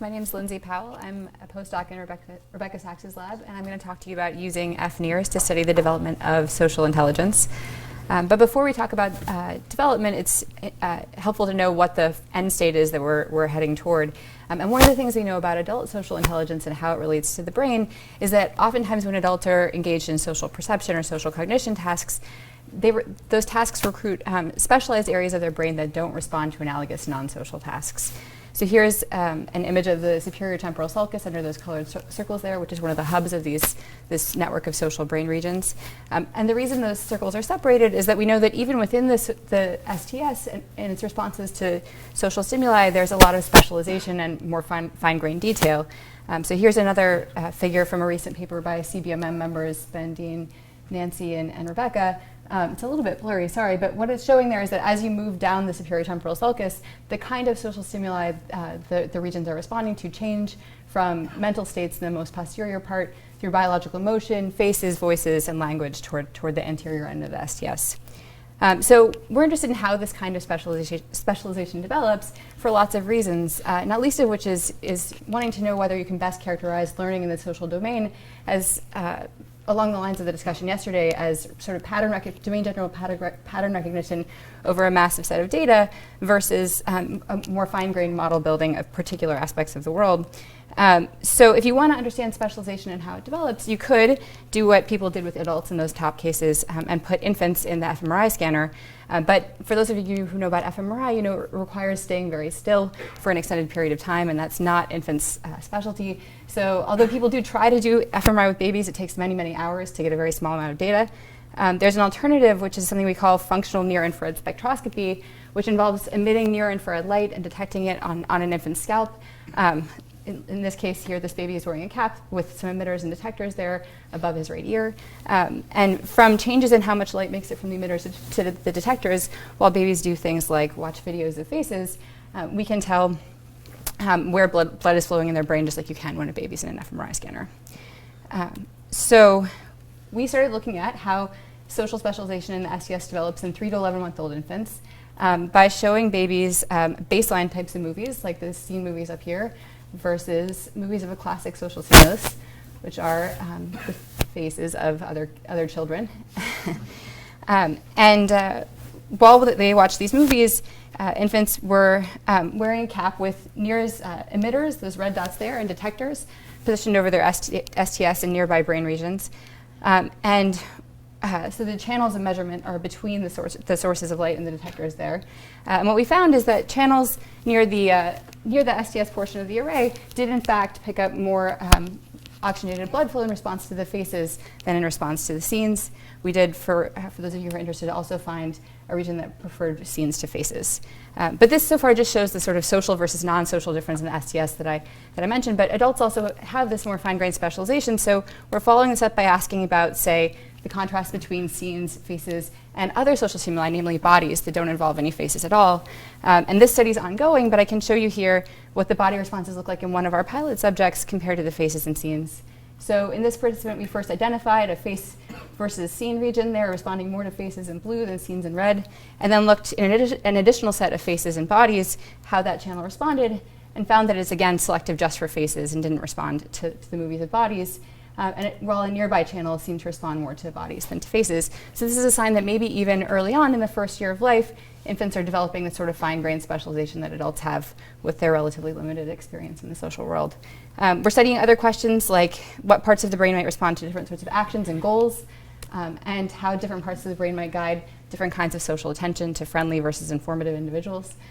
My name is Lindsey Powell. I'm a postdoc in Rebecca Sachs's lab, and I'm going to talk to you about using fNIRS to study the development of social intelligence. But before we talk about development, it's helpful to know what the end state is that we're heading toward. And one of the things we know about adult social intelligence and how it relates to the brain is that oftentimes when adults are engaged in social perception or social cognition tasks, those tasks recruit specialized areas of their brain that don't respond to analogous non-social tasks. So here's an image of the superior temporal sulcus under those colored circles there, which is one of the hubs of this network of social brain regions. And the reason those circles are separated is that we know that even within the STS and its responses to social stimuli, there's a lot of specialization and more fine-grained detail. So here's another figure from a recent paper by CBMM members, Ben, Dean, Nancy, and Rebecca. It's a little bit blurry, sorry, but what it's showing there is that as you move down the superior temporal sulcus, the kind of social stimuli the regions are responding to change from mental states in the most posterior part through biological emotion, faces, voices, and language toward the anterior end of the STS. So we're interested in how this kind of specialization develops for lots of reasons, not least of which is wanting to know whether you can best characterize learning in the social domain as along the lines of the discussion yesterday as sort of domain general pattern recognition over a massive set of data versus a more fine-grained model building of particular aspects of the world. So if you want to understand specialization and how it develops, you could do what people did with adults in those top cases and put infants in the fMRI scanner. But for those of you who know about fMRI, you know it requires staying very still for an extended period of time, and that's not infants' specialty. So although people do try to do fMRI with babies, it takes many, many hours to get a very small amount of data. There's an alternative, which is something we call functional near-infrared spectroscopy, which involves emitting near-infrared light and detecting it on an infant's scalp. In this case here, this baby is wearing a cap with some emitters and detectors there above his right ear. And from changes in how much light makes it from the emitters to the detectors, while babies do things like watch videos of faces, we can tell where blood is flowing in their brain, just like you can when a baby's in an fMRI scanner. So we started looking at how social specialization in the STS develops in 3 to 11-month-old infants by showing babies baseline types of movies, like the scene movies up here, versus movies of a classic social stimulus, which are the faces of other children. While they watched these movies, infants were wearing a cap with NIRS emitters, those red dots there, and detectors positioned over their STS and nearby brain regions. So the channels of measurement are between the sources of light and the detectors there. And what we found is that channels near the STS portion of the array did in fact pick up more oxygenated blood flow in response to the faces than in response to the scenes. We did, for those of you who are interested, also find a region that preferred scenes to faces. But this so far just shows the sort of social versus non-social difference in the STS that I mentioned. But adults also have this more fine-grained specialization. So we're following this up by asking about, say, the contrast between scenes, faces, and other social stimuli, namely bodies that don't involve any faces at all. And this study is ongoing, but I can show you here what the body responses look like in one of our pilot subjects compared to the faces and scenes. So in this participant, we first identified a face versus scene region there, responding more to faces in blue than scenes in red, and then looked in an additional set of faces and bodies, how that channel responded, and found that it's again selective just for faces and didn't respond to the movies with bodies. While a nearby channel seemed to respond more to bodies than to faces. So this is a sign that maybe even early on in the first year of life, infants are developing the sort of fine-grained specialization that adults have with their relatively limited experience in the social world. We're studying other questions like what parts of the brain might respond to different sorts of actions and goals, and how different parts of the brain might guide different kinds of social attention to friendly versus informative individuals.